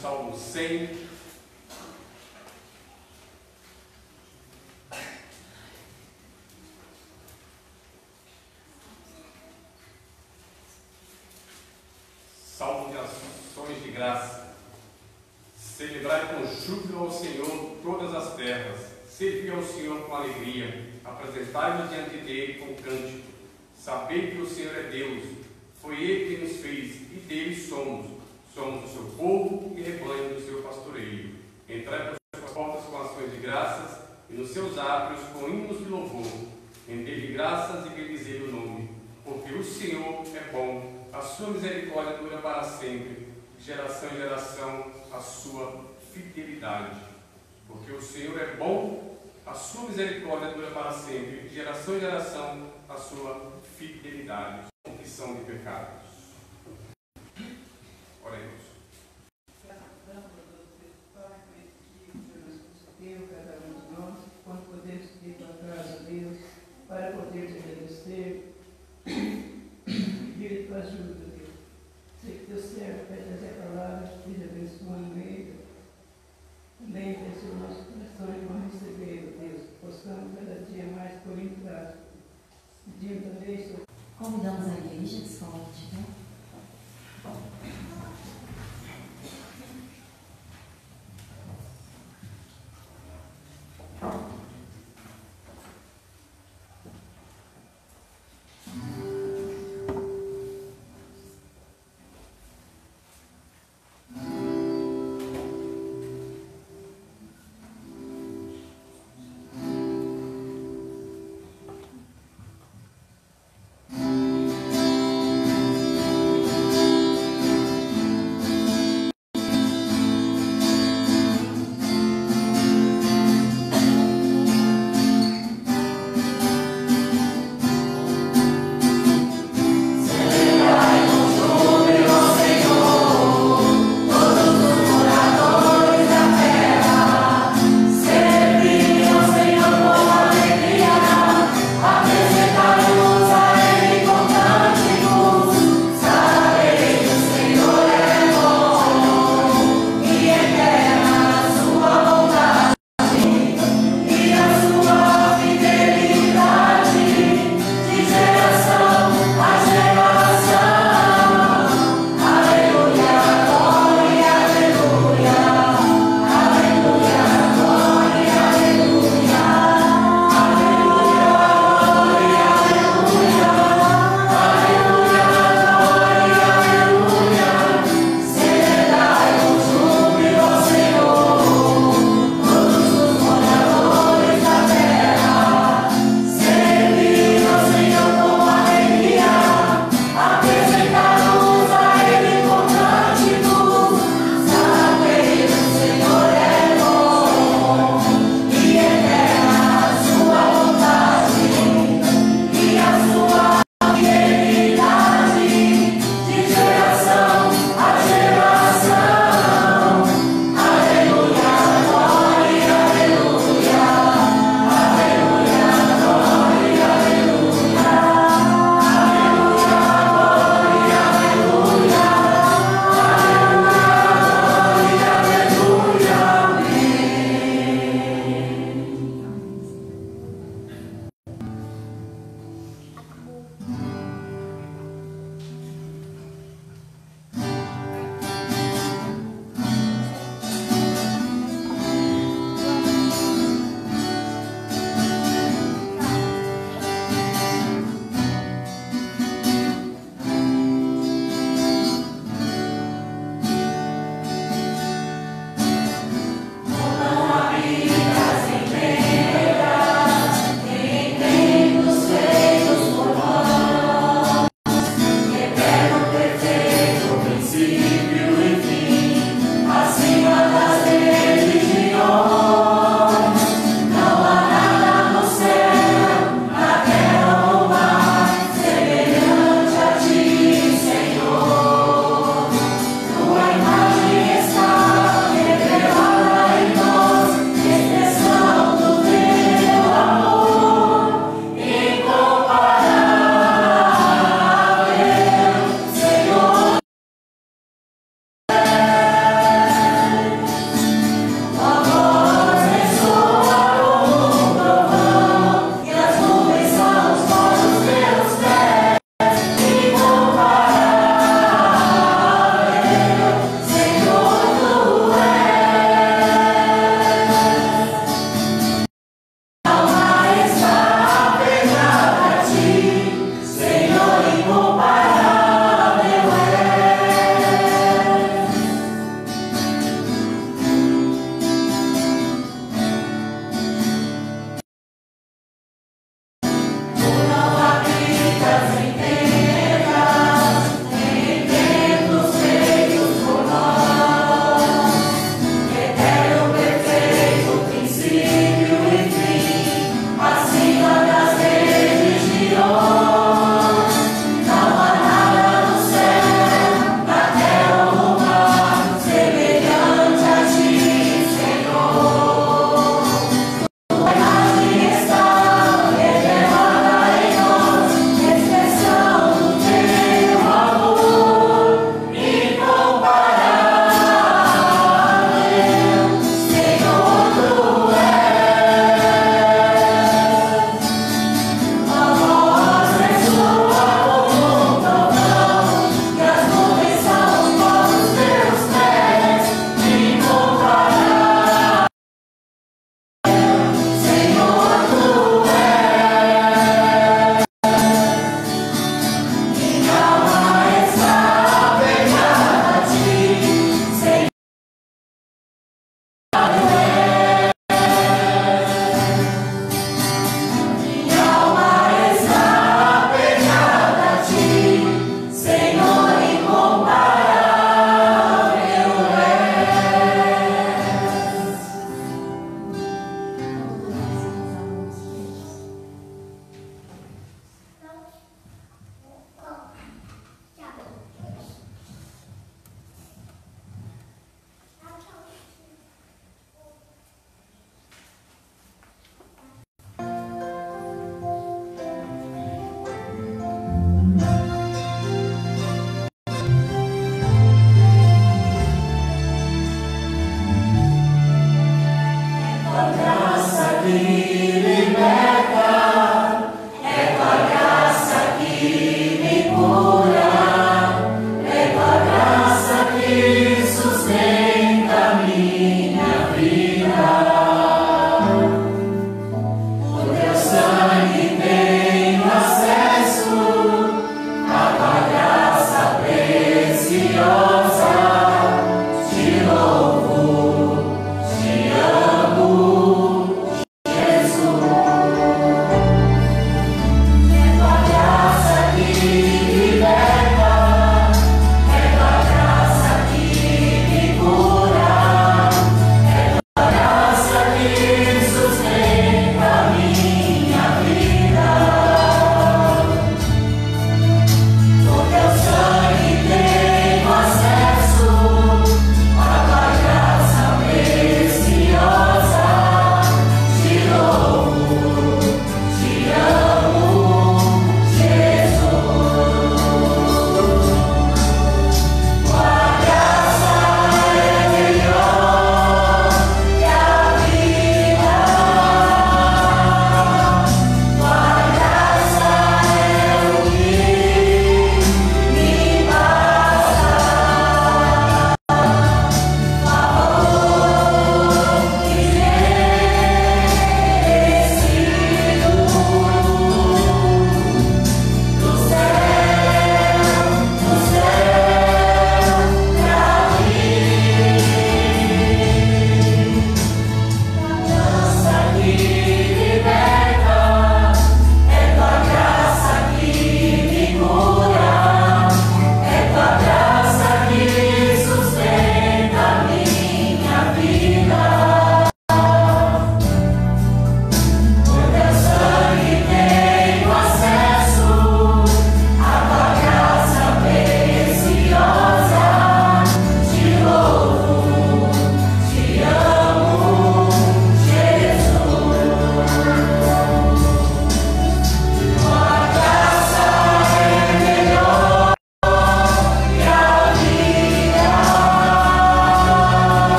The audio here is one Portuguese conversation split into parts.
Salmo 100. Salmo de ações de graça. Celebrai com júbilo ao Senhor todas as terras. Servi ao Senhor com alegria. Apresentai-nos diante dele com cântico. Sabei que o Senhor é Deus. Foi Ele quem nos fez e dele somos. Somos o seu povo e rebanho do seu pastoreio. Entrai por suas portas com ações de graças e nos seus átrios com hinos de louvor. Rendei-lhe graças e bendizei o nome. Porque o Senhor é bom, a sua misericórdia dura para sempre, de geração em geração a sua fidelidade. Porque o Senhor é bom, a sua misericórdia dura para sempre, de geração em geração a sua fidelidade. Confissão de pecados. Oremos. Cada um de nós, quando podemos pedir tua graça, Deus, para poder te agradecer, pedir tua ajuda, Deus. Sei que teu servo vai trazer palavras que te abençoando ele. Também abençoa o nosso coração e vamos receber, Deus, que possamos cada dia mais por graça. Pedindo também, convidamos a igreja, se coloque de pé.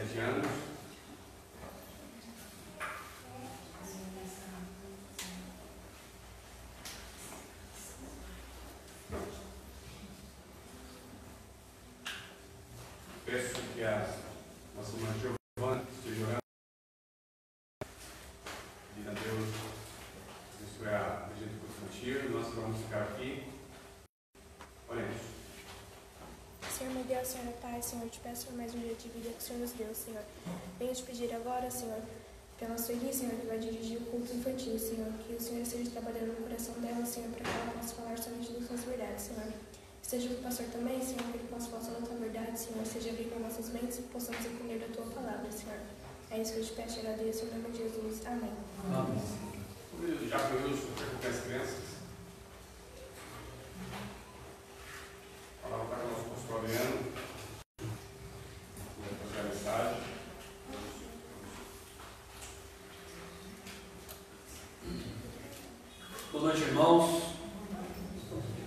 17 anos. Peço que a nossa irmã Giovana esteja orando. Diga a Deus, isso é a vigília infantil, nós vamos ficar aqui. Oremos. Senhor meu Deus, Senhor meu Pai, Senhor, te peço por mais um dia de vida que o Senhor nos deu, Senhor. Venho te pedir agora, Senhor, pela Sueli, Senhor, que vai dirigir o culto infantil, Senhor, que o Senhor esteja trabalhando no coração dela, Senhor, para que ela possa falar somente das suas verdades, Senhor. Esteja com o pastor também, Senhor, que ele possa falar sobre a tua verdade, Senhor, esteja abrindo nossas mentes e possamos entender da tua palavra, Senhor. É isso que eu te peço e agradeço, em nome de Jesus. Amém. Amém. Já reuniu com as crianças? A palavra está com o nosso pastor Adriano. Vou fazer a mensagem. Boa noite, irmãos.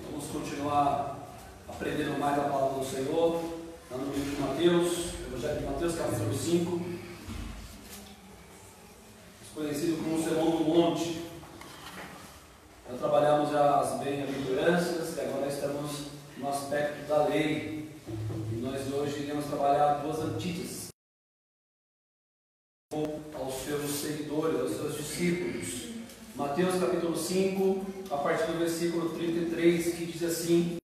Vamos continuar aprendendo mais a palavra do Senhor, lá no livro de Mateus, Evangelho de Mateus, capítulo 5, conhecido como o Sermão do Monte. Já trabalhamos as bem-aventuranças e agora estamos no aspecto da lei. E nós hoje iremos trabalhar duas antíteses aos seus seguidores, aos seus discípulos. Mateus capítulo 5, a partir do versículo 33, que diz assim: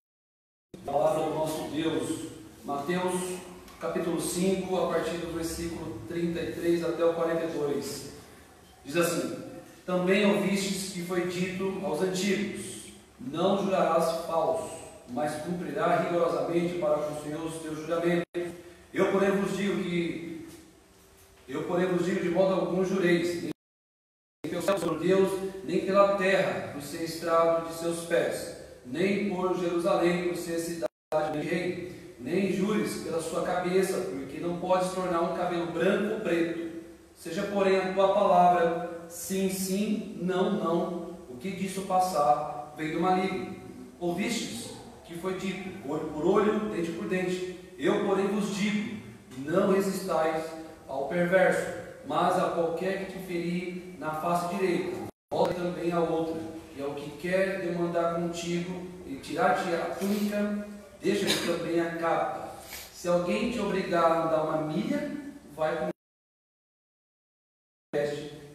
a palavra do nosso Deus. Mateus capítulo 5, a partir do versículo 33 até o 42. Diz assim: também ouvistes que foi dito aos antigos: não jurarás falso, mas cumprirá rigorosamente para com o Senhor os teus juramentos. Eu, porém, vos digo de modo algum jureis, nem pelo céu por Deus, nem pela terra, por ser estrado de seus pés, nem por Jerusalém, por ser cidade de rei, nem jures pela sua cabeça, porque não podes tornar um cabelo branco ou preto. Seja, porém, a tua palavra sim, sim, não, não. O que disso passar vem do maligno. Ouvistes que foi dito: olho por olho, dente por dente. Eu, porém, vos digo: não resistais ao perverso, mas a qualquer que te ferir na face direita, volte também a outra. E ao que quer demandar contigo e tirar-te a túnica, deixa-lhe também a capa. Se alguém te obrigar a andar uma milha, vai com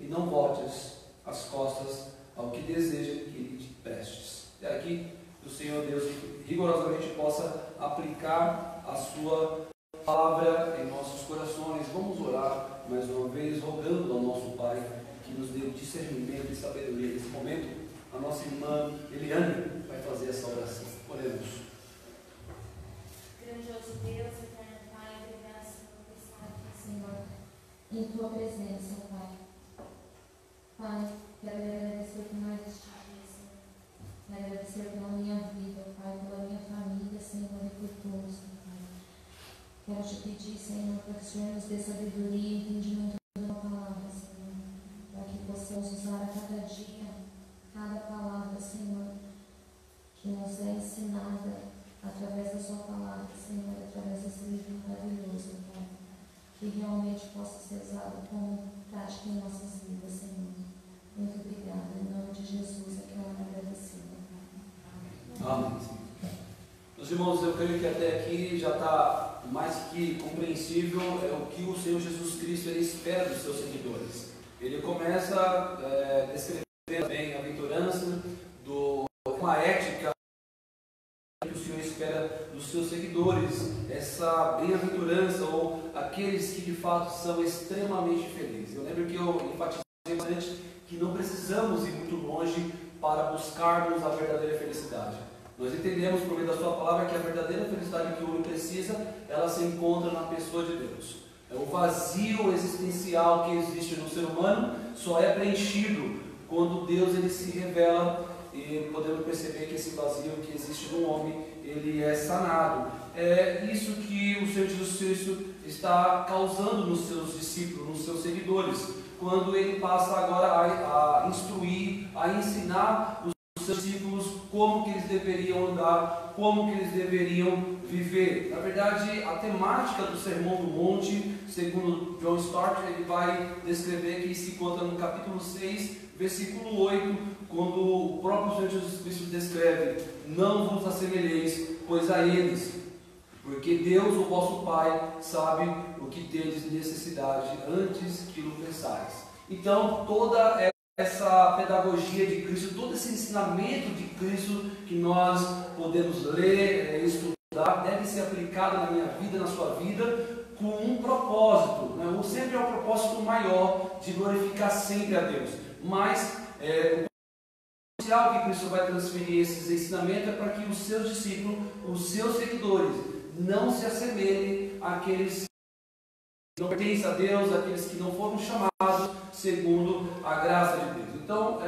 e não voltes as costas ao que deseja que ele te prestes. É aqui que o Senhor Deus rigorosamente possa aplicar a sua palavra em nossos corações. Vamos orar mais uma vez, rogando ao nosso Pai que nos dê discernimento e sabedoria. Nesse momento, a nossa irmã Eliane vai fazer essa oração. Oremos. Grandioso Deus, eterno Pai, obrigado, Senhor, por estar aqui, Senhor, em Tua presença, Pai. Pai, quero lhe agradecer por mais este dia, Senhor. Quero agradecer pela minha vida, Pai, pela minha família, Senhor, e por todos, Pai. Quero te pedir, Senhor, para que o Senhor nos dê sabedoria e entendimento da Tua palavra, Senhor, para que possamos usar a cada dia, cada palavra, Senhor, que nos é ensinada através da Sua palavra, Senhor, através desse livro maravilhoso, Pai, que realmente possa ser usado como prática em nossas vidas, Senhor. Muito obrigada. Em nome de Jesus, é que eu agradeço. Amém. Meus irmãos, eu creio que até aqui já está mais que compreensível o que o Senhor Jesus Cristo ele espera dos seus seguidores. Ele começa descrevendo a bem-aventurança, uma ética que o Senhor espera dos seus seguidores, essa bem-aventurança ou aqueles que de fato são extremamente felizes. Eu lembro que eu enfatizei bastante que não precisamos ir muito longe para buscarmos a verdadeira felicidade. Nós entendemos por meio da Sua palavra que a verdadeira felicidade que o homem precisa, ela se encontra na pessoa de Deus. O vazio existencial que existe no ser humano só é preenchido quando Deus ele se revela, e podemos perceber que esse vazio que existe no homem, ele é sanado. É isso que o Senhor Jesus Cristo está causando nos seus discípulos, nos seus seguidores, quando ele passa agora a instruir, a ensinar os seus discípulos como que eles deveriam andar, como que eles deveriam viver. Na verdade, a temática do Sermão do Monte, segundo John Stott, ele vai descrever que se encontra no capítulo 6, versículo 8, quando o próprio Senhor Jesus Cristo descreve: não vos assemelheis, pois a eles, porque Deus, o vosso Pai, sabe o que tendes necessidade antes que o pensais. Então, toda essa pedagogia de Cristo, todo esse ensinamento de Cristo que nós podemos ler, estudar, deve ser aplicado na minha vida, na sua vida, com um propósito, né? Ou sempre é um propósito maior de glorificar sempre a Deus. Mas o potencial que Cristo vai transferir esses ensinamentos é para que os seus discípulos, os seus seguidores, não se assemelhem àqueles que não pertencem a Deus, àqueles que não foram chamados segundo a graça de Deus. Então,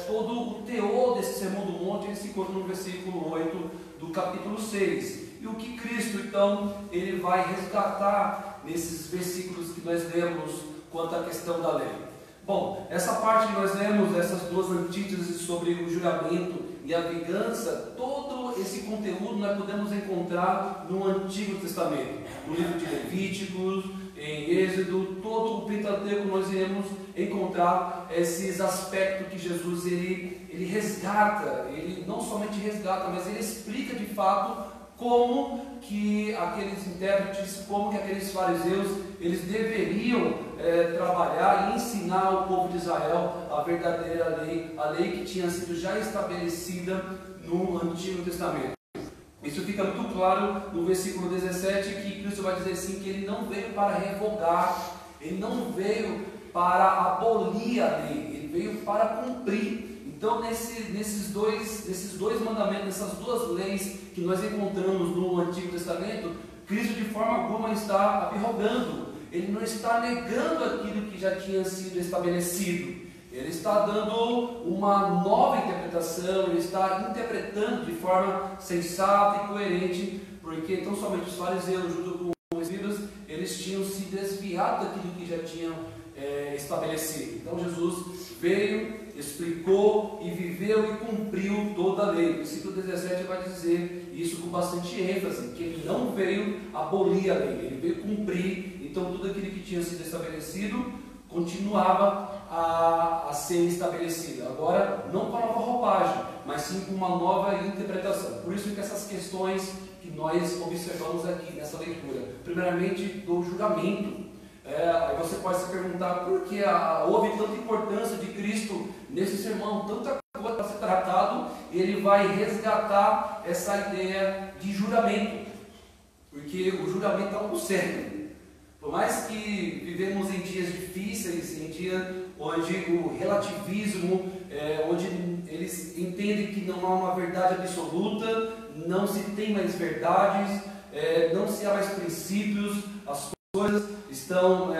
todo o teor desse Sermão do Monte ele se encontra no versículo 8 do capítulo 6. E o que Cristo, então, ele vai resgatar nesses versículos que nós lemos quanto à questão da lei? Bom, essa parte que nós lemos, essas duas antíteses sobre o juramento e a vingança, todo esse conteúdo nós podemos encontrar no Antigo Testamento, no livro de Levíticos, em Êxodo, todo o Pentateuco nós iremos encontrar esses aspectos que Jesus ele resgata, ele não somente resgata, mas ele explica de fato como que aqueles intérpretes, como que aqueles fariseus, eles deveriam trabalhar e ensinar ao povo de Israel a verdadeira lei, a lei que tinha sido já estabelecida no Antigo Testamento. Isso fica muito claro no versículo 17, que Cristo vai dizer assim, que ele não veio para revogar, ele não veio para abolir a lei, ele veio para cumprir. Então, nesses dois mandamentos, nessas duas leis que nós encontramos no Antigo Testamento, Cristo de forma alguma está abrogando, ele não está negando aquilo que já tinha sido estabelecido, ele está dando uma nova interpretação, ele está interpretando de forma sensata e coerente, porque tão somente os fariseus, junto com os escribas, eles tinham se desviado daquilo que já tinham estabelecido. Então, Jesus veio, explicou e viveu e cumpriu toda a lei. O versículo 17 vai dizer isso com bastante ênfase, que ele não veio abolir a lei, ele veio cumprir. Então tudo aquilo que tinha sido estabelecido continuava a ser estabelecido, agora não com a nova roupagem, mas sim com uma nova interpretação. Por isso que essas questões que nós observamos aqui nessa leitura, primeiramente do juramento, aí você pode se perguntar por que houve tanta importância de Cristo nesse sermão, tanta coisa para ser tratado, ele vai resgatar essa ideia de juramento, porque o juramento é algo sério. Por mais que vivemos em dias difíceis, em dias onde o relativismo, onde eles entendem que não há uma verdade absoluta, não se tem mais verdades, não se há mais princípios, as coisas estão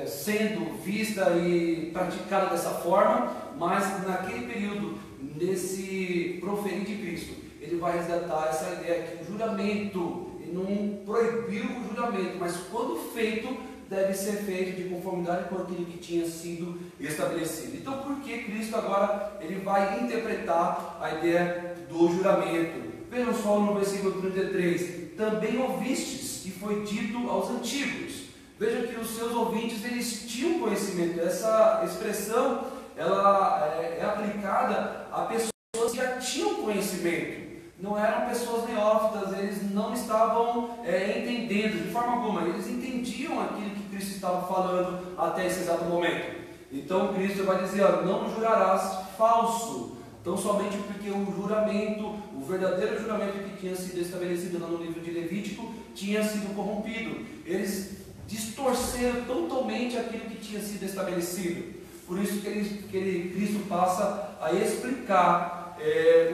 sendo vistas e praticadas dessa forma, mas naquele período, nesse proferir de Cristo, ele vai resgatar essa ideia que o juramento, ele não proibiu o juramento, mas quando feito, deve ser feito de conformidade com aquilo que tinha sido estabelecido. Então, por que Cristo agora ele vai interpretar a ideia do juramento? Vejam só no versículo 33, também ouvistes que foi dito aos antigos. Veja que os seus ouvintes, eles tinham conhecimento. Essa expressão, ela é aplicada a pessoas que já tinham conhecimento. Não eram pessoas neófitas, eles não estavam entendendo de forma alguma. Eles entendiam aquilo que Cristo estava falando até esse exato momento. Então Cristo vai dizer, não jurarás falso. Então somente porque o juramento, o verdadeiro juramento que tinha sido estabelecido no livro de Levítico, tinha sido corrompido. Eles distorceram totalmente aquilo que tinha sido estabelecido. Por isso que Cristo passa a explicar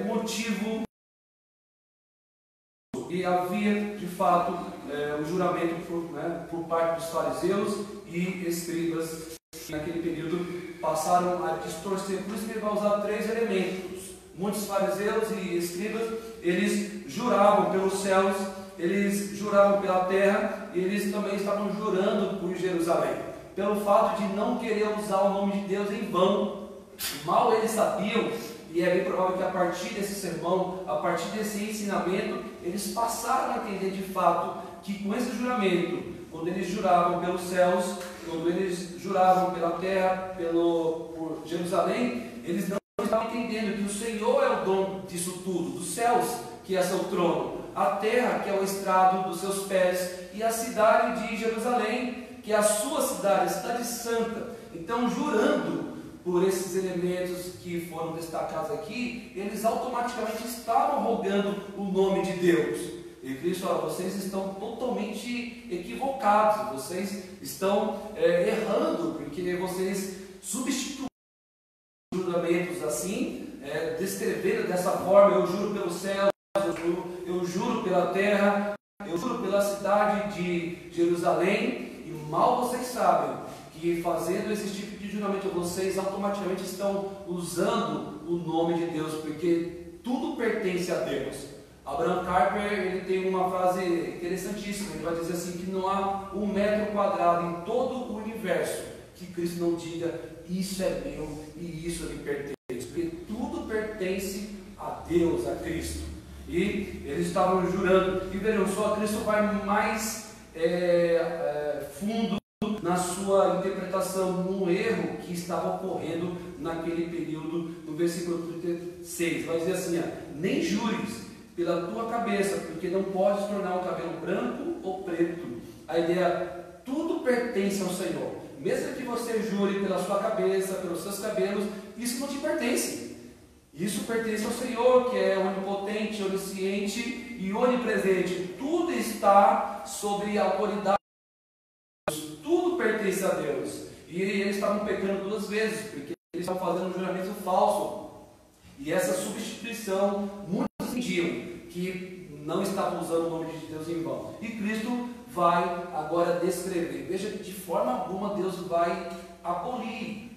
o motivo. E havia de fato o juramento por parte dos fariseus e escribas, que naquele período passaram a distorcer. Por isso que ele vai usar 3 elementos. Muitos fariseus e escribas, eles juravam pelos céus, eles juravam pela terra, e eles também estavam jurando por Jerusalém, pelo fato de não querer usar o nome de Deus em vão. Mal eles sabiam e é bem provável que a partir desse sermão, a partir desse ensinamento, eles passaram a entender de fato que com esse juramento, quando eles juravam pelos céus, quando eles juravam pela terra, por Jerusalém, eles não estavam entendendo que o Senhor é o dono disso tudo, dos céus, que é seu trono, a terra, que é o estrado dos seus pés, e a cidade de Jerusalém, que é a sua cidade, a cidade santa. Então, jurando por esses elementos que foram destacados aqui, eles automaticamente estavam rogando o nome de Deus. E Cristo fala: vocês estão totalmente equivocados, vocês estão errando, porque vocês substituem juramentos assim, descrevendo dessa forma: eu juro pelo céu, eu juro pela terra, eu juro pela cidade de Jerusalém, e mal vocês sabem que fazendo esse tipo de juramento, vocês automaticamente estão usando o nome de Deus, porque tudo pertence a Deus. Abraham Kuyper, ele tem uma frase interessantíssima, ele vai dizer assim, que não há 1 metro quadrado em todo o universo que Cristo não diga: isso é meu e isso lhe pertence, porque tudo pertence a Deus, a Cristo. E eles estavam jurando, e vejam só, Cristo vai mais fundo na sua interpretação, num erro que estava ocorrendo naquele período, no versículo 36, vai dizer assim: nem jures pela tua cabeça, porque não podes tornar um cabelo branco ou preto. A ideia: tudo pertence ao Senhor. Mesmo que você jure pela sua cabeça, pelos seus cabelos, isso não te pertence. Isso pertence ao Senhor, que é onipotente, onisciente e onipresente. Tudo está sob a autoridade de Deus. Tudo pertence a Deus. E eles estavam pecando 2 vezes, porque eles estavam fazendo um juramento falso. E essa substituição, muitos entendiam que não estavam usando o nome de Deus em vão. E Cristo vai agora descrever. Veja que de forma alguma Deus vai abolir.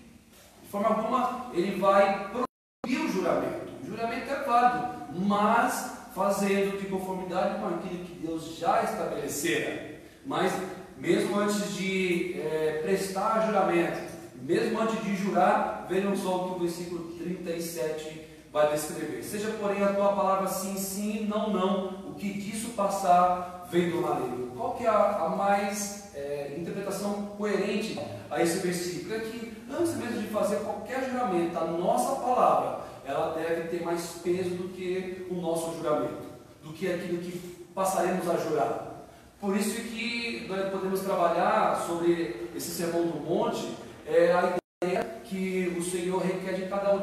De forma alguma Ele vai proibir o juramento. O juramento é válido, mas fazendo de conformidade com aquilo que Deus já estabelecera. Mas mesmo antes de prestar juramento, mesmo antes de jurar, vejam só o que o versículo 37 vai descrever: seja porém a tua palavra sim, sim, não, não, o que disso passar vem do maligno. Qual que é a mais interpretação coerente a esse versículo? É que antes mesmo de fazer qualquer juramento, a nossa palavra, ela deve ter mais peso do que o nosso juramento, do que aquilo que passaremos a jurar. Por isso que nós podemos trabalhar sobre esse sermão do monte, a ideia que o Senhor requer de cada um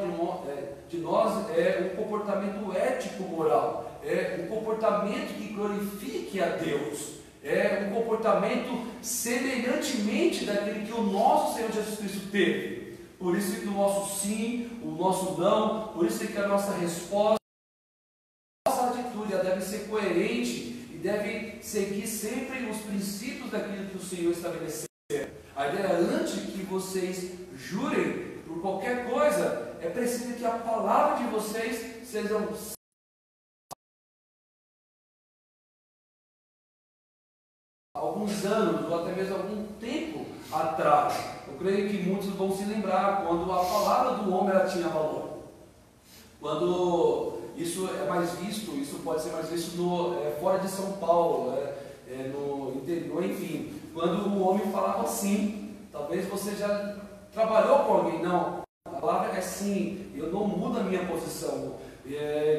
de nós é um comportamento ético-moral, é um comportamento que glorifique a Deus, é um comportamento semelhantemente daquele que o nosso Senhor Jesus Cristo teve. Por isso que o nosso sim, o nosso não, por isso que a nossa resposta, a nossa atitude deve ser coerente e deve seguir sempre os princípios daquilo que o Senhor estabeleceu. A ideia é: antes que vocês jurem por qualquer coisa, é preciso que a palavra de vocês sejam alguns anos ou até mesmo algum tempo atrás. Eu creio que muitos vão se lembrar quando a palavra do homem ela tinha valor. Quando isso é mais visto, isso pode ser mais visto fora de São Paulo, no interior, enfim. Quando o homem falava sim, talvez você já trabalhou com alguém: não, a palavra é sim, eu não mudo a minha posição.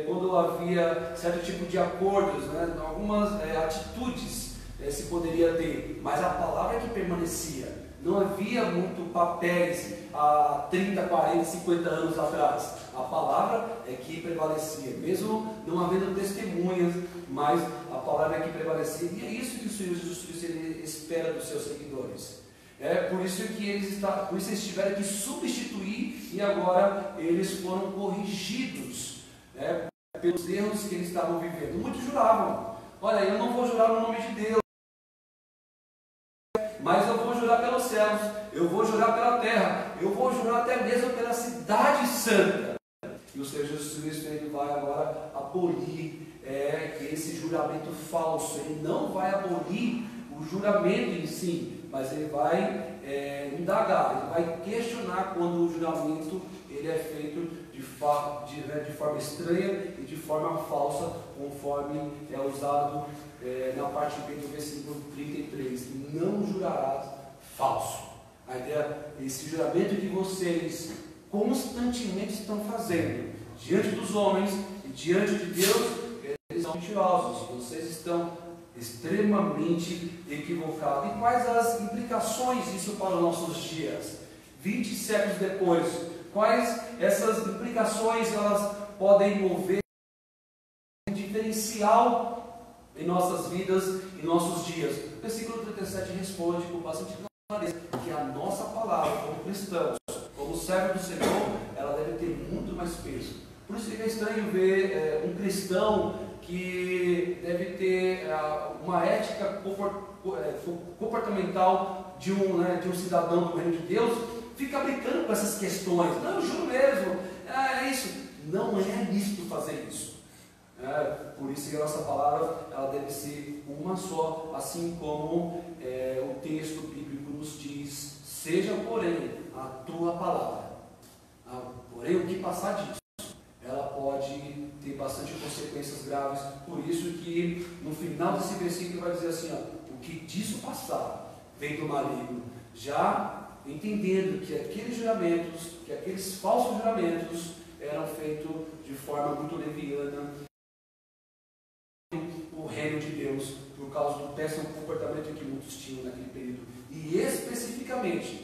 Quando havia certo tipo de acordos, algumas atitudes se poderia ter, mas a palavra é que permanecia. Não havia muito papéis há 30, 40, 50 anos atrás. A palavra é que prevalecia, mesmo não havendo testemunhas, mas a palavra é que prevalecia. E é isso que o Senhor Jesus Cristo ele espera dos seus seguidores. Por isso que eles tiveram que substituir, e agora eles foram corrigidos pelos erros que eles estavam vivendo. Muitos juravam: olha, eu não vou jurar no nome de Deus, mas eu vou jurar pelos céus, eu vou jurar pela terra, eu vou jurar até mesmo pela cidade santa. E o Senhor Jesus Cristo ele vai agora abolir esse juramento falso. Ele não vai abolir o juramento em si, mas ele vai indagar, ele vai questionar quando o juramento ele é feito de de forma estranha e de forma falsa, conforme é usado na parte B do versículo 33. Não jurarás falso. A ideia, esse juramento que vocês constantemente estão fazendo diante dos homens e diante de Deus, eles são mentirosos. Vocês estão extremamente equivocados. E quais as implicações disso para os nossos dias? 20 séculos depois, quais essas implicações elas podem mover um diferencial em nossas vidas e nossos dias? O versículo 37 responde com bastante clareza que a nossa palavra, como cristãos, como servo do Senhor, ela deve ter muito mais peso. Por isso fica estranho ver um cristão que deve ter uma ética comportamental de um cidadão do reino de Deus, fica brincando com essas questões. Não, eu juro mesmo, é isso. Não é lícito fazer isso. Por isso que a nossa palavra ela deve ser uma só, assim como o texto bíblico nos diz: seja, porém, a tua palavra. Porém, o que passar disso, ela pode ter bastante consequências graves. Por isso que no final desse versículo vai dizer assim: o que disso passar vem do maligno. Já entendendo que aqueles juramentos, que aqueles falsos juramentos eram feitos de forma muito leviana, o reino de Deus, por causa do péssimo comportamento que muitos tinham naquele período. E especificamente,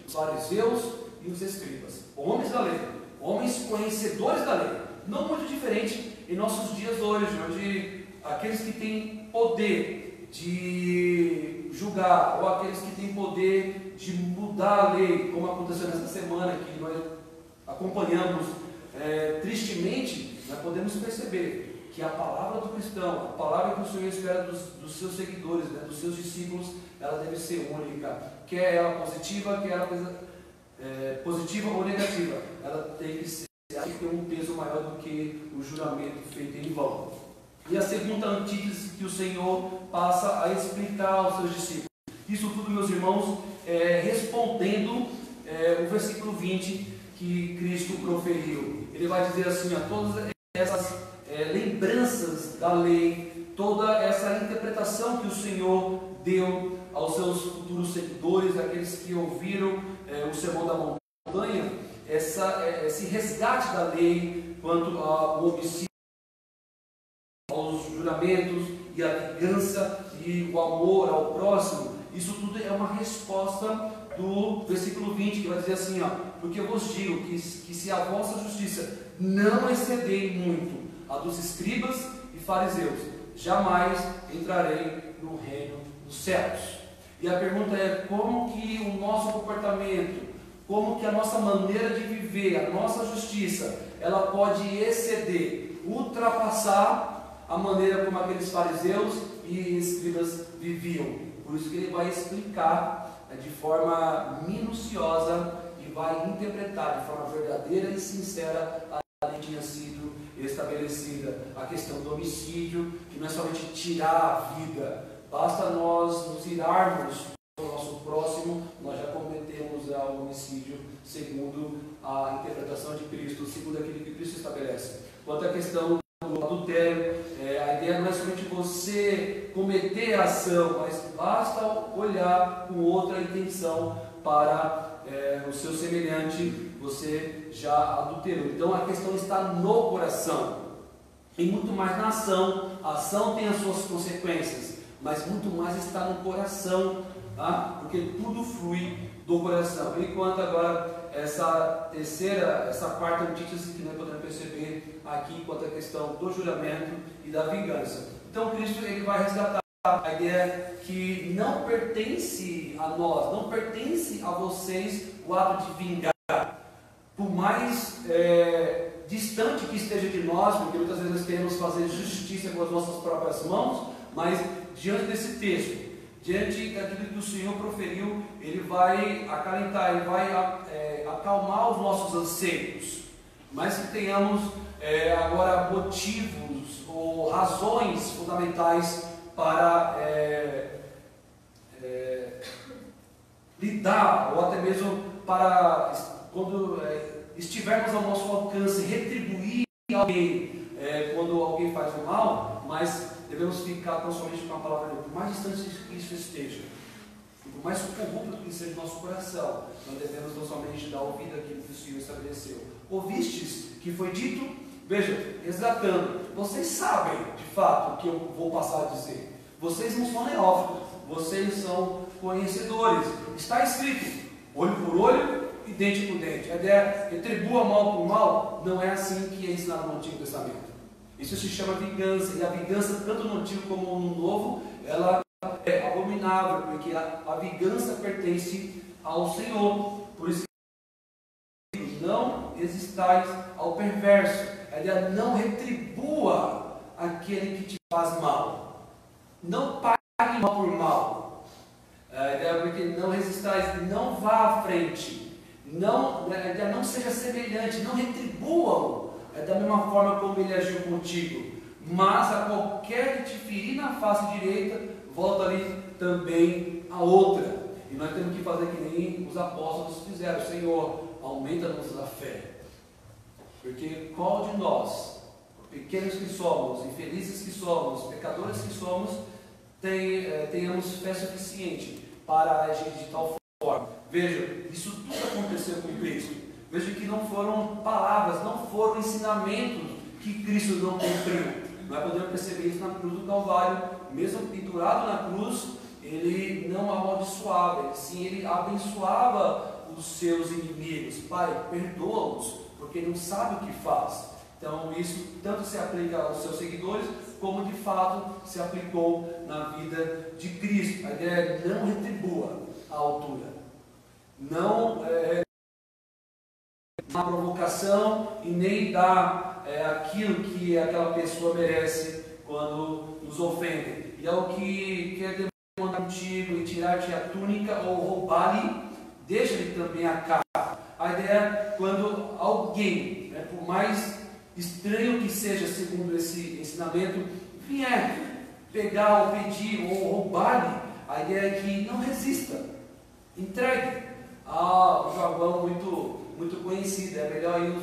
os fariseus e os escribas, homens da lei, homens conhecedores da lei, não muito diferente em nossos dias hoje, onde aqueles que têm poder de julgar, ou aqueles que têm poder de mudar a lei, como aconteceu nessa semana, que nós acompanhamos tristemente, nós podemos perceber que a palavra do cristão, a palavra que o Senhor espera dos seus seguidores, dos seus discípulos, ela deve ser única, quer ela positiva, quer ela positiva ou negativa, ela tem que ter um peso maior do que o juramento feito em vão. E a segunda antítese que o Senhor passa a explicar aos seus discípulos, isso tudo, meus irmãos, respondendo o versículo 20 que Cristo proferiu. Ele vai dizer assim: todas essas lembranças da lei, toda essa interpretação que o Senhor deu aos seus futuros seguidores, aqueles que ouviram o sermão da montanha, esse resgate da lei quanto ao homicídio, aos juramentos e à vingança e o amor ao próximo, isso tudo é uma resposta do versículo 20, que vai dizer assim: porque eu vos digo que se a vossa justiça não exceder muito a dos escribas e fariseus, jamais entrarei no reino dos céus. E a pergunta é: como que o nosso comportamento, como que a nossa maneira de viver, a nossa justiça, ela pode exceder, ultrapassar a maneira como aqueles fariseus e escribas viviam? Por isso que ele vai explicar de forma minuciosa e vai interpretar de forma verdadeira e sincera a lei que tinha sido estabelecida. A questão do homicídio, que não é somente tirar a vida, basta nós nos irarmos do nosso próximo, nós já cometemos o homicídio, segundo a interpretação de Cristo, segundo aquilo que Cristo estabelece. Quanto à questão do adultério, a ideia não é somente você cometer a ação, mas basta olhar com outra intenção para o seu semelhante, você já adulterou. Então a questão está no coração, e muito mais na ação. A ação tem as suas consequências, mas muito mais está no coração, tá? Porque tudo flui do coração. Enquanto agora essa quarta antítese que nós podemos perceber aqui quanto à questão do juramento e da vingança. Então Cristo ele vai resgatar a ideia que não pertence a nós, não pertence a vocês o ato de vingar. Por mais distante que esteja de nós, porque muitas vezes nós queremos fazer justiça com as nossas próprias mãos, mas diante desse texto, diante daquilo que o Senhor proferiu, Ele vai acalentar, Ele vai acalmar os nossos anseios, mas que tenhamos agora motivos ou razões fundamentais para lidar, ou até mesmo para, quando estivermos ao nosso alcance, retribuir alguém quando alguém faz o mal, mas devemos ficar tão somente com a palavra de Deus. Por mais distante que isso esteja, e por mais corrupto que seja o nosso coração, nós devemos tão somente dar ouvido àquilo que o Senhor estabeleceu. Ouvistes que foi dito? Veja, resgatando, vocês sabem de fato o que eu vou passar a dizer. Vocês não são neófitos, vocês são conhecedores. Está escrito, olho por olho e dente por dente. A ideia retribua mal por mal, não é assim que é ensinado no Antigo Testamento. Isso se chama vingança, e a vingança, tanto no Antigo como no Novo, ela é abominável, porque a vingança pertence ao Senhor. Por isso que não resistais ao perverso. A ideia não retribua aquele que te faz mal. Não pague mal por mal. A ideia é porque não resistais, não vá à frente. Não, a ideia não seja semelhante, não retribua-o da mesma forma como ele agiu contigo. Mas a qualquer que te ferir na face direita, volta ali também a outra. E nós temos que fazer que nem os apóstolos fizeram. Senhor, aumenta-nos a fé. Porque qual de nós, pequenos que somos, infelizes que somos, pecadores que somos, tenhamos fé suficiente para agir de tal forma? Veja, isso tudo aconteceu com Cristo. Veja que não foram palavras, não foram ensinamentos que Cristo não cumpriu. Nós podemos perceber isso na cruz do Calvário. Mesmo pendurado na cruz, ele não amaldiçoava, sim, ele abençoava os seus inimigos. Pai, perdoa-os, porque não sabe o que faz. Então isso tanto se aplica aos seus seguidores, como de fato se aplicou na vida de Cristo. A ideia é não retribua a altura, não dá provocação e nem dá aquilo que aquela pessoa merece quando nos ofende. E é o que quer demandar contigo e tirar-te a túnica ou roubar-lhe, deixa-lhe também a capa. A ideia é quando alguém, por mais estranho que seja segundo esse ensinamento, vier pegar ou pedir ou roubar-lhe, a ideia é que não resista, entregue. Um jargão muito conhecido, é melhor ir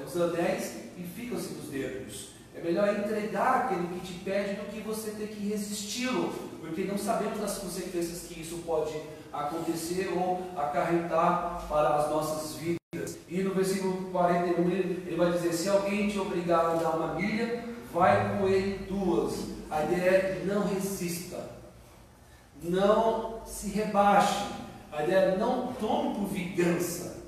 os anéis e ficam-se dos dedos. É melhor entregar aquele que te pede do que você ter que resisti-lo, porque não sabemos das consequências que isso pode acontecer ou acarretar para as nossas vidas. E no versículo 41 ele vai dizer: se alguém te obrigar a andar uma milha, vai com ele 2. A ideia é não resista, não se rebaixe. A ideia é não tome por vingança,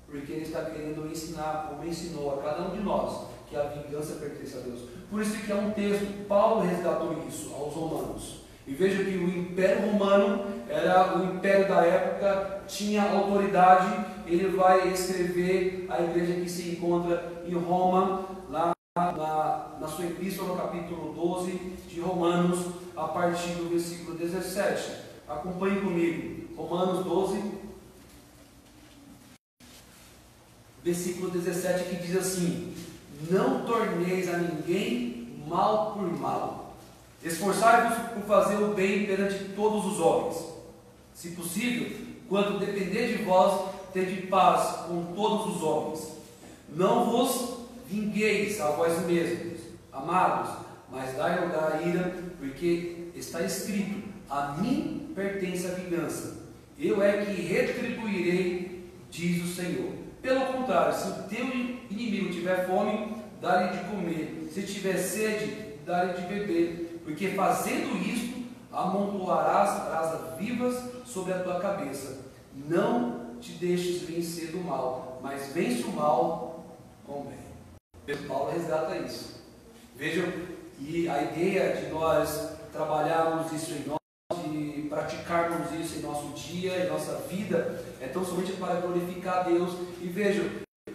porque ele está querendo ensinar, como ensinou a cada um de nós, que a vingança pertence a Deus. Por isso que é um texto, Paulo resgatou isso aos romanos. E veja que o Império Romano era o império da época, tinha autoridade. Ele vai escrever a igreja que se encontra em Roma, lá na sua epístola, no capítulo 12 de Romanos, a partir do versículo 17. Acompanhe comigo, Romanos 12, versículo 17, que diz assim: não torneis a ninguém mal por mal, esforçai-vos por fazer o bem perante todos os homens. Se possível, quanto depender de vós, tende paz com todos os homens. Não vos vingueis a vós mesmos, amados, mas dai lugar à ira, porque está escrito: a mim pertence a vingança, eu é que retribuirei, diz o Senhor. Pelo contrário, se o teu inimigo tiver fome, dá-lhe de comer, se tiver sede, dá-lhe de beber, porque fazendo isto, amontoarás brasas vivas sobre a tua cabeça. Não te deixes vencer do mal, mas vence o mal com o bem. Paulo resgata isso. Vejam, e a ideia de nós trabalharmos isso em nós, de praticarmos isso em nosso dia, em nossa vida, é tão somente para glorificar a Deus. E vejam,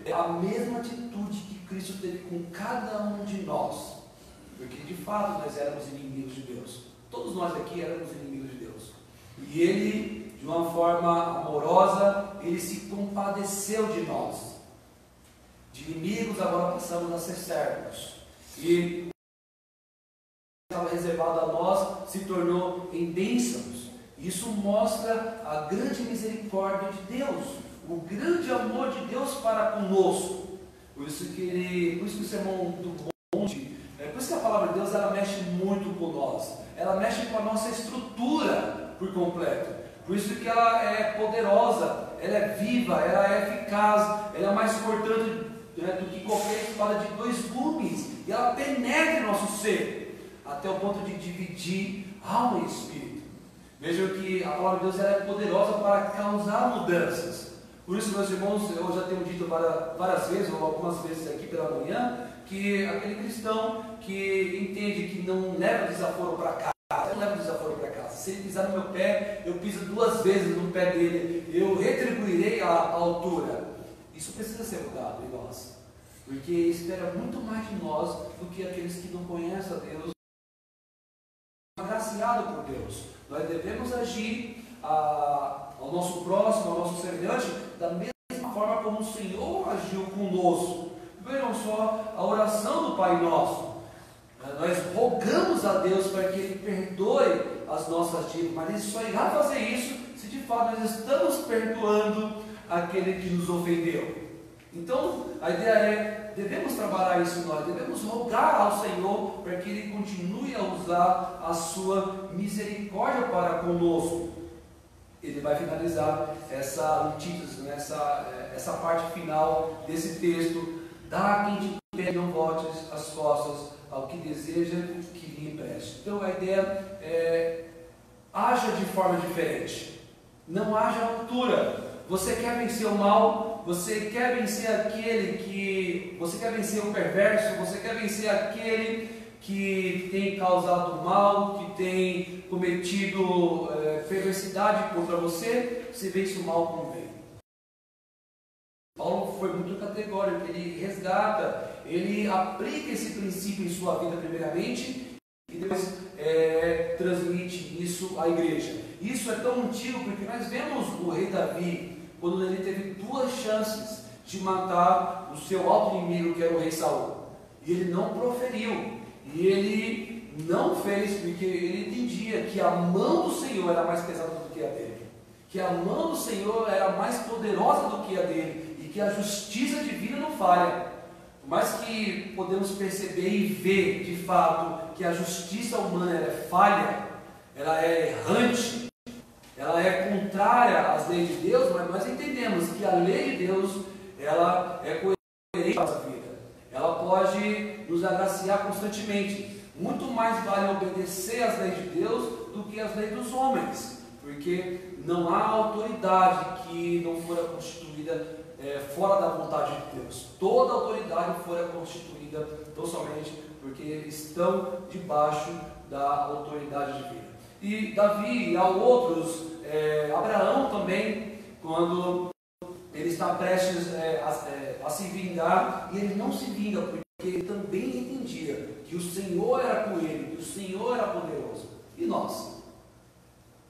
é a mesma atitude que Cristo teve com cada um de nós, porque de fato nós éramos inimigos de Deus. Todos nós aqui éramos inimigos de Deus. E Ele, de uma forma amorosa, Ele se compadeceu de nós. De inimigos agora passamos a ser servos. E estava reservado a nós se tornou em bênçãos. Isso mostra a grande misericórdia de Deus, o grande amor de Deus para conosco. Por isso que o Sermão do Monte, por isso que a palavra de Deus, ela mexe muito com nós. Ela mexe com a nossa estrutura por completo. Por isso que ela é poderosa, ela é viva, ela é eficaz, ela é mais cortante do que qualquer espada de 2 gumes. E ela penetra em nosso ser, até o ponto de dividir alma e espírito. Vejam que a palavra de Deus, ela é poderosa para causar mudanças. Por isso, meus irmãos, eu já tenho dito várias vezes, ou algumas vezes aqui pela manhã, que aquele cristão que entende que não leva desaforo para casa, não leva desaforo para casa. Se ele pisar no meu pé, eu piso 2 vezes no pé dele, eu retribuirei a altura. Isso precisa ser mudado em nós, porque espera muito mais de nós do que aqueles que não conhecem a Deus, agraciado por Deus. Nós devemos agir ao nosso próximo, ao nosso semelhante, da mesma forma como o Senhor agiu conosco. Vejam só a oração do Pai Nosso. Nós rogamos a Deus para que Ele perdoe as nossas dívidas, mas Ele só irá fazer isso se de fato nós estamos perdoando aquele que nos ofendeu. Então, a ideia é, devemos trabalhar isso em nós, devemos rogar ao Senhor para que Ele continue a usar a sua misericórdia para conosco. Ele vai finalizar essa antítese, essa parte final desse texto: dá a quem te pede, não voltes as costas ao que deseja que lhe empreste. Então a ideia é, haja de forma diferente, não haja altura. Você quer vencer o mal, você quer vencer você quer vencer o perverso, você quer vencer aquele que tem causado mal, que tem cometido perversidade contra você, você vence o mal com o bem. Paulo foi muito categórico, ele resgata, ele aplica esse princípio em sua vida primeiramente e depois transmite isso à igreja. Isso é tão antigo porque nós vemos o rei Davi, quando ele teve 2 chances de matar o seu alto inimigo, que era o rei Saul, e ele não proferiu, e ele não fez, porque ele entendia que a mão do Senhor era mais pesada do que a dele, que a mão do Senhor era mais poderosa do que a dele, e que a justiça divina não falha. Por mais que podemos perceber e ver de fato que a justiça humana é falha, ela é errante, ela é contrária às leis de Deus, mas nós entendemos que a lei de Deus, ela é coerente com a nossa vida. Ela pode nos agraciar constantemente. Muito mais vale obedecer às leis de Deus do que às leis dos homens, porque não há autoridade que não fora constituída fora da vontade de Deus. Toda autoridade fora constituída tão somente porque estão debaixo da autoridade divina. E Davi e outros, Abraão também, quando ele está prestes a se vingar, e ele não se vinga porque ele também entendia que o Senhor era com ele, que o Senhor era poderoso. E nós?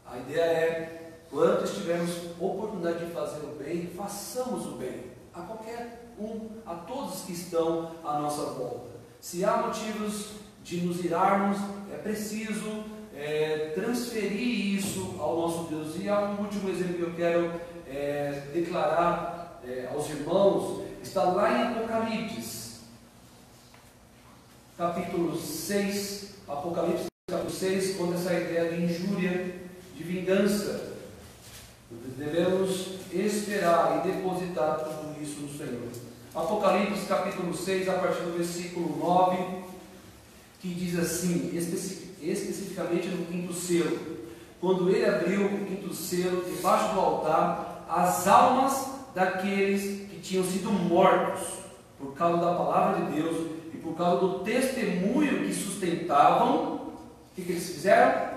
A ideia é, quando tivermos oportunidade de fazer o bem, façamos o bem a qualquer um, a todos que estão à nossa volta. Se há motivos de nos irarmos, é preciso transferir isso ao nosso Deus. E há um último exemplo que eu quero declarar aos irmãos, está lá em Apocalipse, capítulo 6, Apocalipse capítulo 6, quando essa ideia de injúria, de vingança, devemos esperar e depositar tudo isso no Senhor. Apocalipse capítulo 6, a partir do versículo 9, que diz assim, especificamente no 5º selo: quando ele abriu o 5º selo, debaixo do altar, as almas daqueles que tinham sido mortos por causa da palavra de Deus e por causa do testemunho que sustentavam, o que eles fizeram?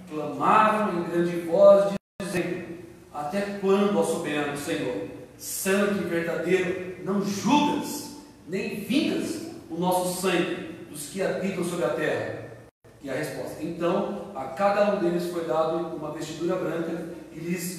Clamaram em grande voz, dizendo: até quando, ó soberano Senhor, santo e verdadeiro, não julgas, nem vingas o nosso sangue dos que habitam sobre a terra? E a resposta: então a cada um deles foi dado uma vestidura branca, e lhes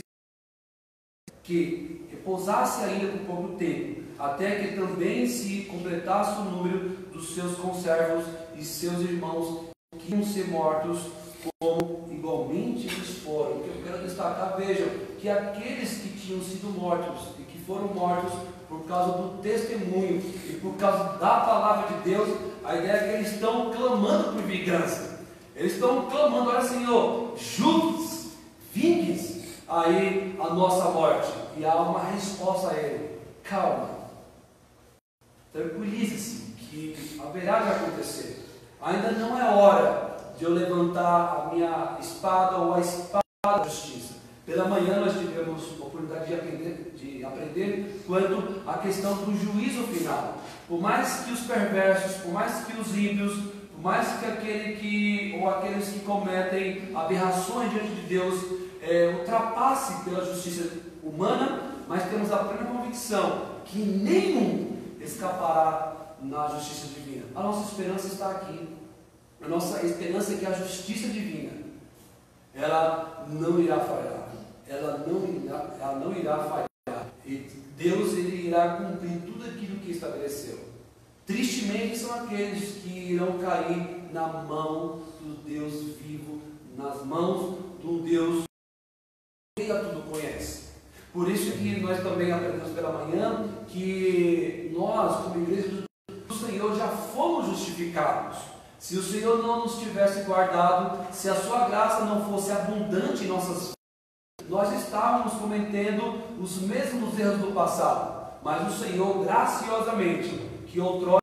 que repousasse ainda por pouco tempo, até que também se completasse o número dos seus conservos e seus irmãos que iam ser mortos, como igualmente eles foram. O que eu quero destacar, vejam, que aqueles que tinham sido mortos e que foram mortos por causa do testemunho e por causa da palavra de Deus. A ideia é que eles estão clamando por vingança. Eles estão clamando: olha, Senhor, julgue-se, vingue-se aí a nossa morte. E há uma resposta a ele: calma, tranquilize-se, que haverá de acontecer. Ainda não é hora de eu levantar a minha espada ou a espada da justiça. Pela manhã nós tivemos a oportunidade de aprender quanto à questão do juízo final. Por mais que os perversos, por mais que os ímpios, por mais que aqueles que cometem aberrações diante de Deus ultrapasse pela justiça humana, mas temos a plena convicção que nenhum escapará na justiça divina. A nossa esperança está aqui. A nossa esperança é que a justiça divina, ela não irá falhar. Ela não irá falhar. E Deus, ele irá cumprir tudo aquilo que estabeleceu. Tristemente são aqueles que irão cair na mão do Deus vivo, nas mãos do Deus que a tudo conhece. Por isso que nós também aprendemos pela manhã que nós, como igreja do Senhor, já fomos justificados. Se o Senhor não nos tivesse guardado, se a sua graça não fosse abundante em nossas vidas, nós estávamos cometendo os mesmos erros do passado. Mas o Senhor, graciosamente, que outrora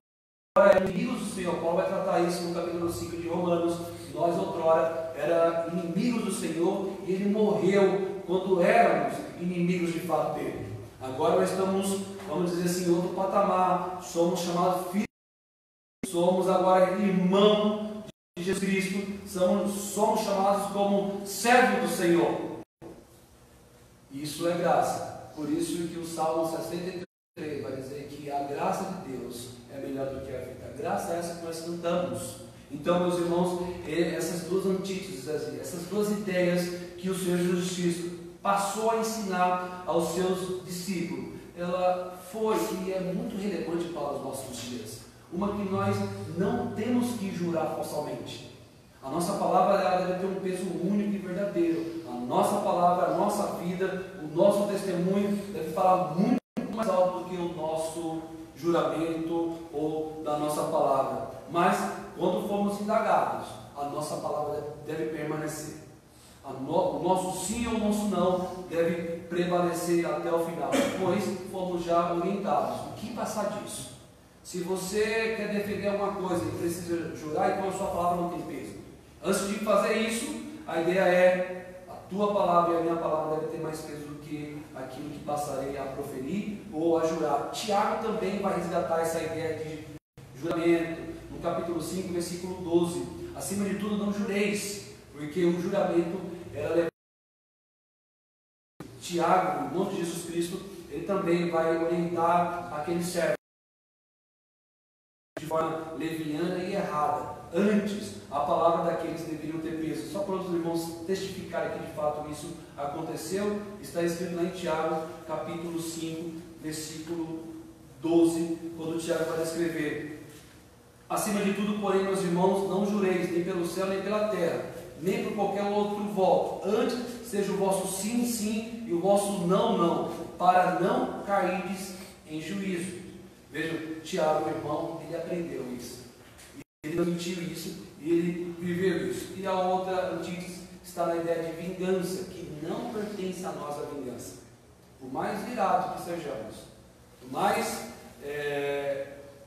eram inimigos do Senhor, Paulo vai tratar isso no capítulo 5 de Romanos, nós outrora éramos inimigos do Senhor e Ele morreu quando éramos inimigos de fato dele. Agora nós estamos, vamos dizer assim, em outro patamar, somos chamados filhos, somos agora irmãos de Jesus Cristo, somos chamados como servos do Senhor. Isso é graça. Por isso que o Salmo 63 vai dizer que a graça de Deus é melhor do que a vida. A graça é essa que nós cantamos. Então, meus irmãos, essas duas antíteses, essas duas ideias que o Senhor Jesus Cristo passou a ensinar aos seus discípulos, ela foi e é muito relevante para os nossos dias. Uma que nós não temos que jurar falsamente. A nossa palavra ela deve ter um peso único e verdadeiro. A nossa palavra, a nossa vida, o nosso testemunho deve falar muito mais alto do que o nosso juramento ou da nossa palavra. Mas, quando formos indagados, a nossa palavra deve permanecer. O nosso sim ou o nosso não deve prevalecer até o final, pois fomos já orientados. O que passar disso? Se você quer defender alguma coisa e precisa jurar, então a sua palavra não tem peso. Antes de fazer isso, a ideia é a tua palavra e a minha palavra deve ter mais peso do que aquilo que passarei a proferir ou a jurar. Tiago também vai resgatar essa ideia de juramento, no capítulo 5, versículo 12. Acima de tudo, não jureis, porque o juramento era levado. Tiago, o irmão de Jesus Cristo, ele também vai orientar aqueles servos de forma leviana e errada. Antes, a palavra daqueles deveriam ter peso. Só para os irmãos testificarem que de fato isso aconteceu, está escrito lá em Tiago, capítulo 5, versículo 12, quando Tiago vai descrever: acima de tudo, porém, meus irmãos, não jureis, nem pelo céu, nem pela terra, nem por qualquer outro voto. Antes, seja o vosso sim, sim, e o vosso não, não, para não cairdes em juízo. Vejam, Tiago, irmão, ele aprendeu isso. Ele transmitiu isso e ele viveu isso. E a outra antítese está na ideia de vingança, que não pertence a nós a vingança. Por mais irados que sejamos, por mais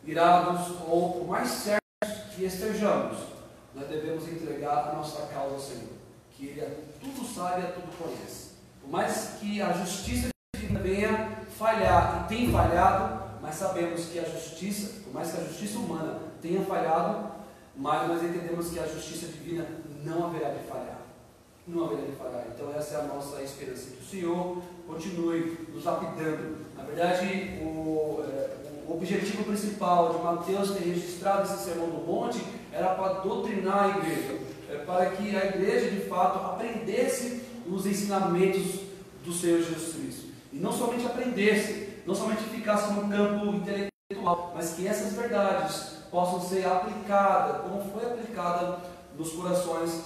irados ou por mais certos que estejamos, nós devemos entregar a nossa causa ao Senhor, que Ele tudo sabe e tudo conhece. Por mais que a justiça divina venha falhar, e tem falhado, mas sabemos que a justiça, por mais que a justiça humana tenha falhado, mas nós entendemos que a justiça divina não haverá de falhar. Não haverá de falhar. Então essa é a nossa esperança, que o Senhor continue nos lapidando. Na verdade, o objetivo principal de Mateus ter registrado esse Sermão do Monte era para doutrinar a igreja, para que a igreja de fato aprendesse os ensinamentos do Senhor Jesus Cristo. E não somente aprendesse, não somente ficasse no campo intelectual, mas que essas verdades possam ser aplicadas, como foi aplicada nos corações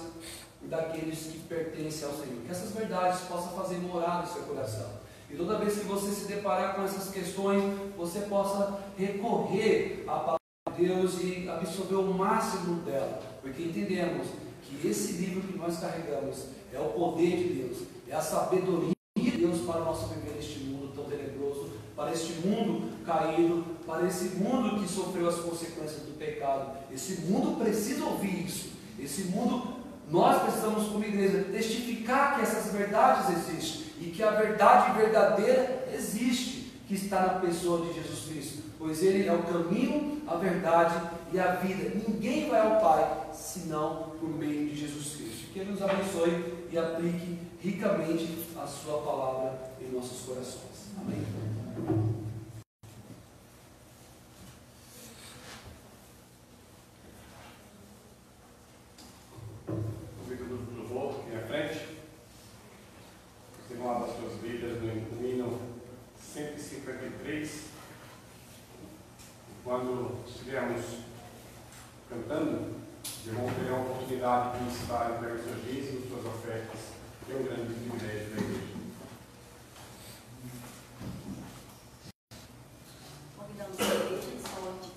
daqueles que pertencem ao Senhor. Que essas verdades possam fazer morada no seu coração. E E toda vez que você se deparar com essas questões, você possa recorrer à palavra de Deus e absorver o máximo dela, porque entendemos que esse livro que nós carregamos é o poder de Deus, é a sabedoria de Deus para o nosso viver neste mundo tão tenebroso, para este mundo caído, para esse mundo que sofreu as consequências do pecado. Esse mundo precisa ouvir isso. Esse mundo, nós precisamos, como igreja, testificar que essas verdades existem e que a verdade verdadeira existe, que está na pessoa de Jesus Cristo, pois Ele é o caminho, a verdade e a vida. Ninguém vai ao Pai senão por meio de Jesus Cristo. Que Ele nos abençoe e aplique ricamente a sua palavra em nossos corações. Amém? Convido o grupo do louvor aqui à frente. Vocês vão abrir as suas Bíblias no hino 153. Quando estivermos cantando, os irmãos terão a oportunidade de ministrar entre seus dízimos, suas ofertas. É um grande privilégio da igreja. Convidamos a igreja em salão de pé.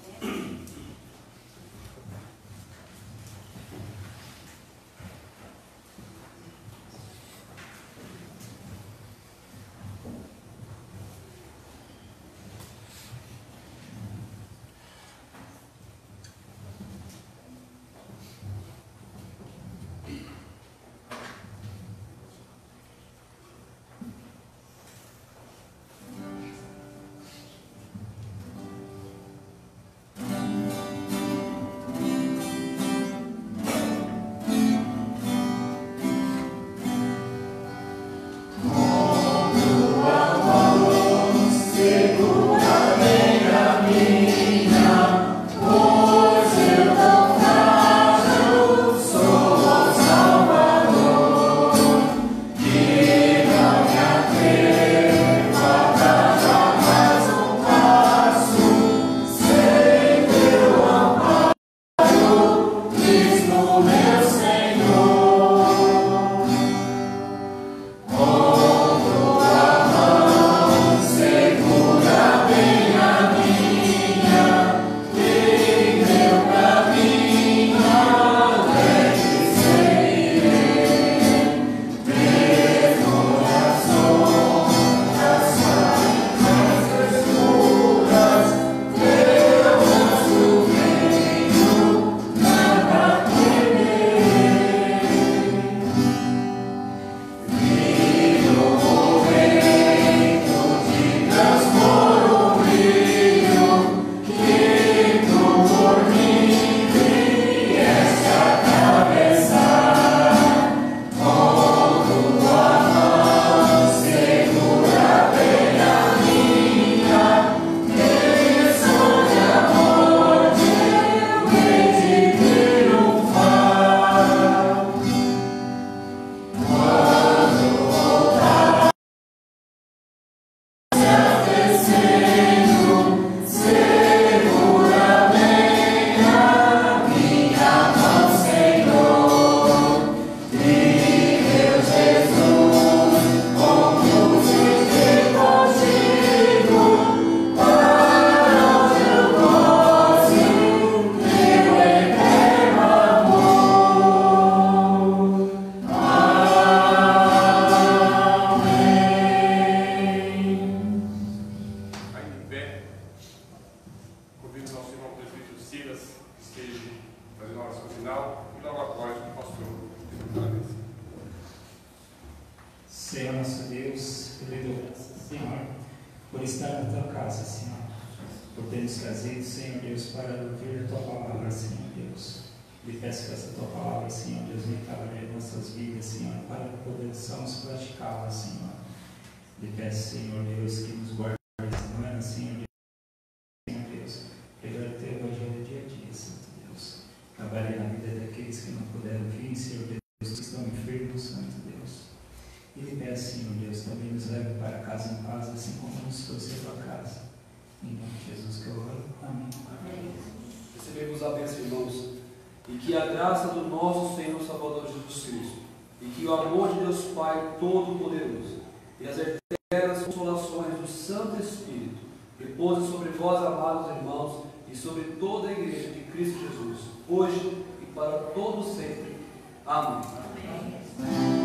Senhor nosso Deus, eu lhe dou graças, Senhor, por estar na tua casa, Senhor, por ter nos trazido, Senhor Deus, para ouvir a tua palavra, Senhor Deus. Lhe peço que essa tua palavra, Senhor Deus, me trabalhe em nossas vidas, Senhor, para que possamos praticá-la, Senhor. Lhe peço, Senhor Deus, que nos guarde esta semana, Senhor Deus, pregar o teu evangelho dia a dia, Santo Deus. Trabalhe na vida daqueles que não puderam vir, Senhor Deus, que estão enfermos, Santo Deus. E lhe peço, Senhor Deus, também nos leve para casa em paz, assim como nos trouxe a tua casa. Em nome de Jesus que eu oro. Amém. Recebemos a bênção, irmãos, e que a graça do nosso Senhor Salvador Jesus Cristo, e que o amor de Deus Pai Todo-Poderoso, e as belas consolações do Santo Espírito repousem sobre vós, amados irmãos, e sobre toda a igreja de Cristo Jesus, hoje e para todo sempre. Amém. Amém.